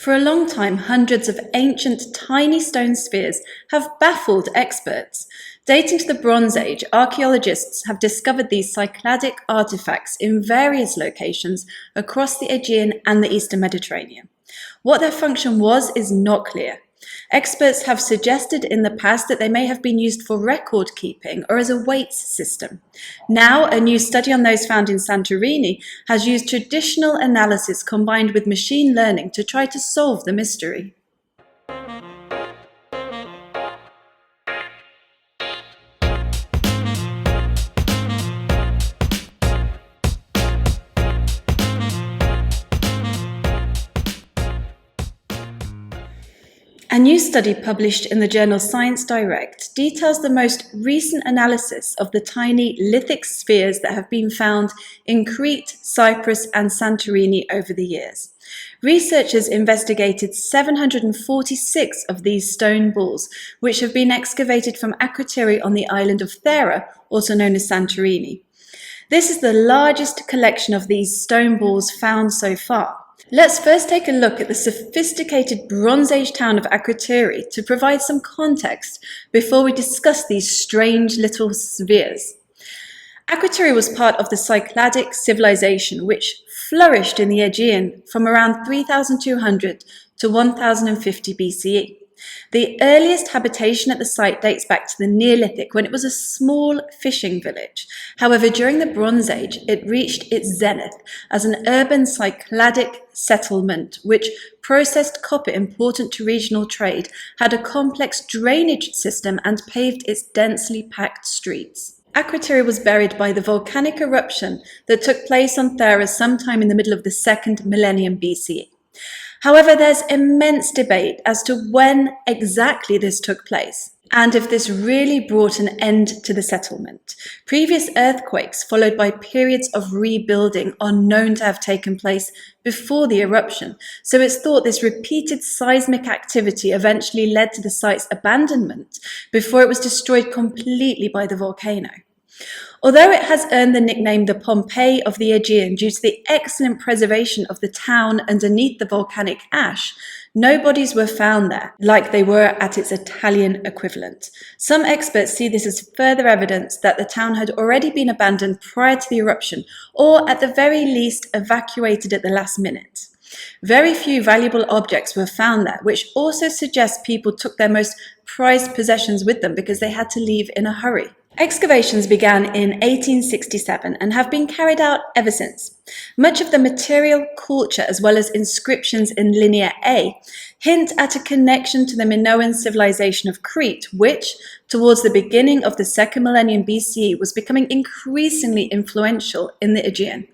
For a long time, hundreds of ancient tiny stone spheres have baffled experts. Dating to the Bronze Age, archaeologists have discovered these Cycladic artefacts in various locations across the Aegean and the Eastern Mediterranean. What their function was is not clear. Experts have suggested in the past that they may have been used for record keeping or as a weights system. Now, a new study on those found in Santorini has used traditional analysis combined with machine learning to try to solve the mystery. A new study published in the journal Science Direct details the most recent analysis of the tiny lithic spheres that have been found in Crete, Cyprus and Santorini over the years. Researchers investigated 746 of these stone balls, which have been excavated from Akrotiri on the island of Thera, also known as Santorini. This is the largest collection of these stone balls found so far. Let's first take a look at the sophisticated Bronze Age town of Akrotiri to provide some context before we discuss these strange little spheres. Akrotiri was part of the Cycladic civilization, which flourished in the Aegean from around 3200 to 1050 BCE. The earliest habitation at the site dates back to the Neolithic, when it was a small fishing village. However, during the Bronze Age, it reached its zenith as an urban Cycladic settlement, which processed copper important to regional trade, had a complex drainage system, and paved its densely packed streets. Akrotiri was buried by the volcanic eruption that took place on Thera sometime in the middle of the 2nd millennium BCE. However, there's immense debate as to when exactly this took place, and if this really brought an end to the settlement. Previous earthquakes, followed by periods of rebuilding, are known to have taken place before the eruption, so it's thought this repeated seismic activity eventually led to the site's abandonment before it was destroyed completely by the volcano. Although it has earned the nickname the Pompeii of the Aegean due to the excellent preservation of the town underneath the volcanic ash, no bodies were found there, like they were at its Italian equivalent. Some experts see this as further evidence that the town had already been abandoned prior to the eruption, or at the very least evacuated at the last minute. Very few valuable objects were found there, which also suggests people took their most prized possessions with them because they had to leave in a hurry. Excavations began in 1867 and have been carried out ever since. Much of the material, culture, as well as inscriptions in Linear A, hint at a connection to the Minoan civilization of Crete, which, towards the beginning of the 2nd millennium BCE, was becoming increasingly influential in the Aegean.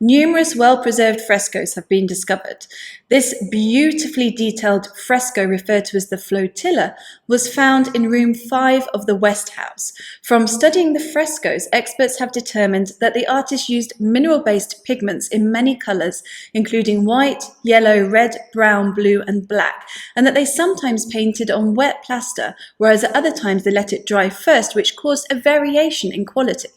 Numerous well-preserved frescoes have been discovered. This beautifully detailed fresco, referred to as the flotilla, was found in room 5 of the West House. From studying the frescoes, experts have determined that the artist used mineral-based pigments in many colours, including white, yellow, red, brown, blue and black, and that they sometimes painted on wet plaster, whereas at other times they let it dry first, which caused a variation in quality.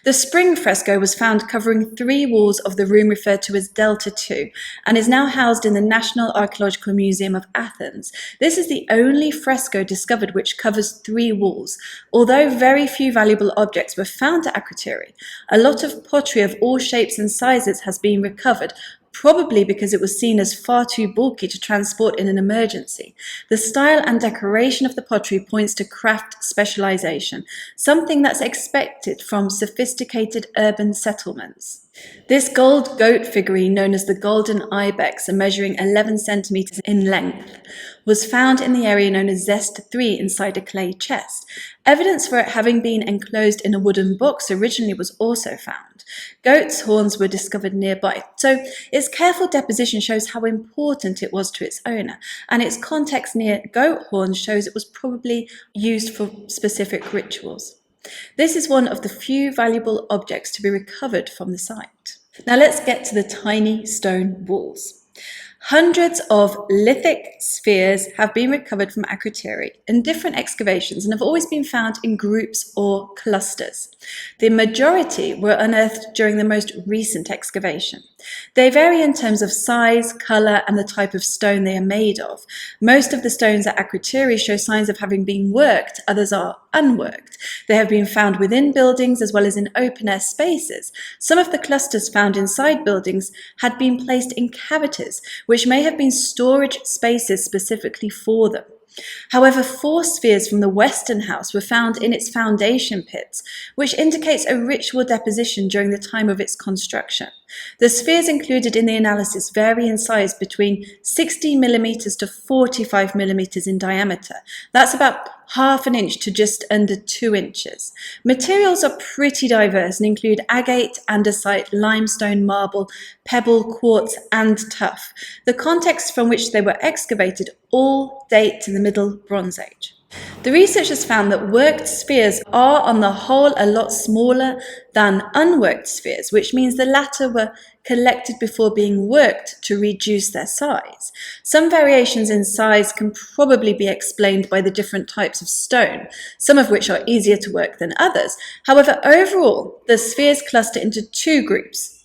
The spring fresco was found covering 3 walls of the room referred to as Delta II and is now housed in the National Archaeological Museum of Athens. This is the only fresco discovered which covers 3 walls. Although very few valuable objects were found at Akrotiri, a lot of pottery of all shapes and sizes has been recovered, probably because it was seen as far too bulky to transport in an emergency. The style and decoration of the pottery points to craft specialization, something that's expected from sophisticated urban settlements. This gold goat figurine, known as the Golden Ibex and measuring 11 centimeters in length, was found in the area known as Zest 3 inside a clay chest. Evidence for it having been enclosed in a wooden box originally was also found. Goat's horns were discovered nearby, so its careful deposition shows how important it was to its owner, and its context near goat horns shows it was probably used for specific rituals. This is one of the few valuable objects to be recovered from the site. Now let's get to the tiny stone walls. Hundreds of lithic spheres have been recovered from Akrotiri in different excavations and have always been found in groups or clusters. The majority were unearthed during the most recent excavation. They vary in terms of size, colour and the type of stone they are made of. Most of the stones at Akrotiri show signs of having been worked, others are unworked. They have been found within buildings as well as in open-air spaces. Some of the clusters found inside buildings had been placed in cavities, which may have been storage spaces specifically for them. However, 4 spheres from the western house were found in its foundation pits, which indicates a ritual deposition during the time of its construction. The spheres included in the analysis vary in size between 60 millimeters to 45 millimeters in diameter. That's about half an inch to just under 2 inches. Materials are pretty diverse and include agate, andesite, limestone, marble, pebble, quartz, and tuff. The contexts from which they were excavated all date to the Middle Bronze Age. The researchers found that worked spheres are on the whole a lot smaller than unworked spheres, which means the latter were collected before being worked to reduce their size. Some variations in size can probably be explained by the different types of stone, some of which are easier to work than others. However, overall, the spheres cluster into 2 groups.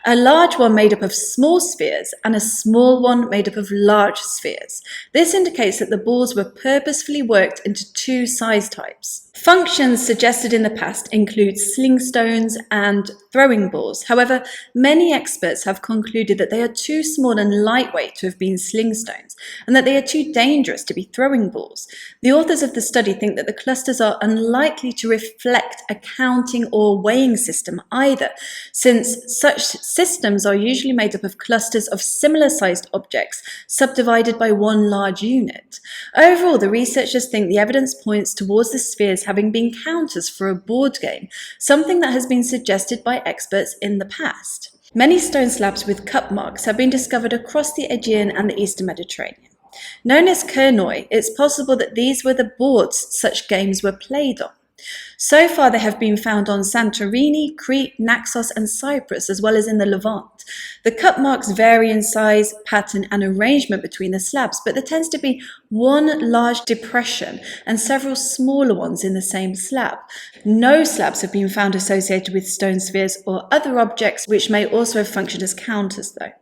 A large one made up of small spheres and a small one made up of large spheres. This indicates that the balls were purposefully worked into 2 size types. Functions suggested in the past include sling stones and throwing balls. However, many experts have concluded that they are too small and lightweight to have been sling stones, and that they are too dangerous to be throwing balls. The authors of the study think that the clusters are unlikely to reflect a counting or weighing system either, since such systems are usually made up of clusters of similar-sized objects subdivided by one large unit. Overall, the researchers think the evidence points towards the spheres having been counters for a board game, something that has been suggested by experts in the past. Many stone slabs with cup marks have been discovered across the Aegean and the Eastern Mediterranean. Known as kernoi, it's possible that these were the boards such games were played on. So far, they have been found on Santorini, Crete, Naxos and Cyprus, as well as in the Levant. The cup marks vary in size, pattern and arrangement between the slabs, but there tends to be one large depression and several smaller ones in the same slab. No slabs have been found associated with stone spheres or other objects, which may also have functioned as counters though.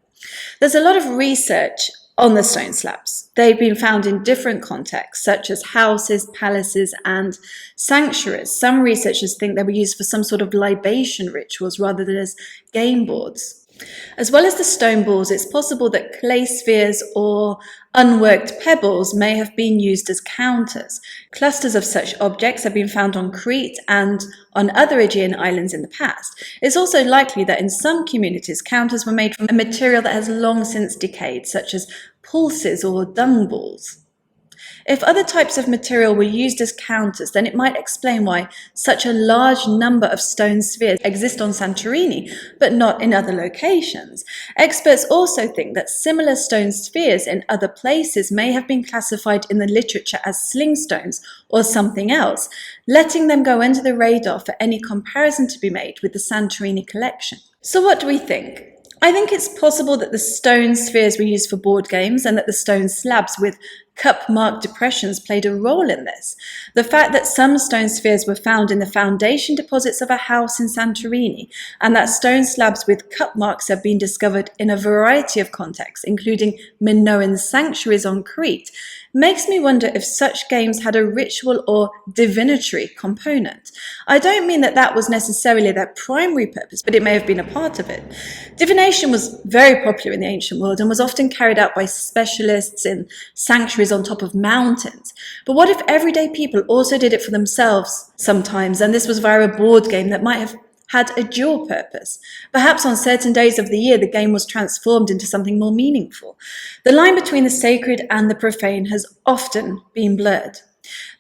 There's a lot of research on the stone slabs. They've been found in different contexts, such as houses, palaces, and sanctuaries. Some researchers think they were used for some sort of libation rituals rather than as game boards. As well as the stone balls, it's possible that clay spheres or unworked pebbles may have been used as counters. Clusters of such objects have been found on Crete and on other Aegean islands in the past. It's also likely that in some communities, counters were made from a material that has long since decayed, such as pulses or dung balls. If other types of material were used as counters, then it might explain why such a large number of stone spheres exist on Santorini, but not in other locations. Experts also think that similar stone spheres in other places may have been classified in the literature as sling stones or something else, letting them go under the radar for any comparison to be made with the Santorini collection. So what do we think? I think it's possible that the stone spheres were used for board games and that the stone slabs with cup-marked depressions played a role in this. The fact that some stone spheres were found in the foundation deposits of a house in Santorini and that stone slabs with cup marks have been discovered in a variety of contexts, including Minoan sanctuaries on Crete, makes me wonder if such games had a ritual or divinatory component. I don't mean that that was necessarily their primary purpose, but it may have been a part of it. Divination was very popular in the ancient world and was often carried out by specialists in sanctuaries on top of mountains. But what if everyday people also did it for themselves sometimes, and this was via a board game that might have had a dual purpose? Perhaps on certain days of the year, the game was transformed into something more meaningful. The line between the sacred and the profane has often been blurred.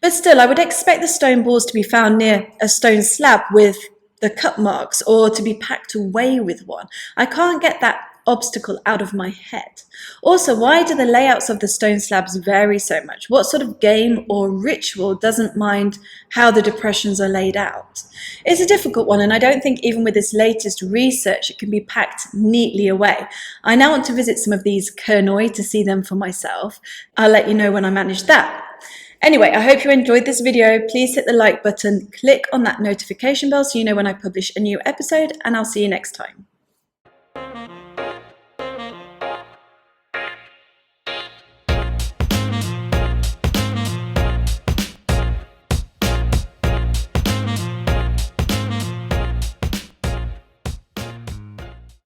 But still, I would expect the stone balls to be found near a stone slab with the cup marks or to be packed away with one. I can't get that obstacle out of my head? Also, why do the layouts of the stone slabs vary so much? What sort of game or ritual doesn't mind how the depressions are laid out? It's a difficult one, and I don't think even with this latest research it can be packed neatly away. I now want to visit some of these kernoi to see them for myself. I'll let you know when I manage that. Anyway, I hope you enjoyed this video. Please hit the like button, click on that notification bell so you know when I publish a new episode, and I'll see you next time.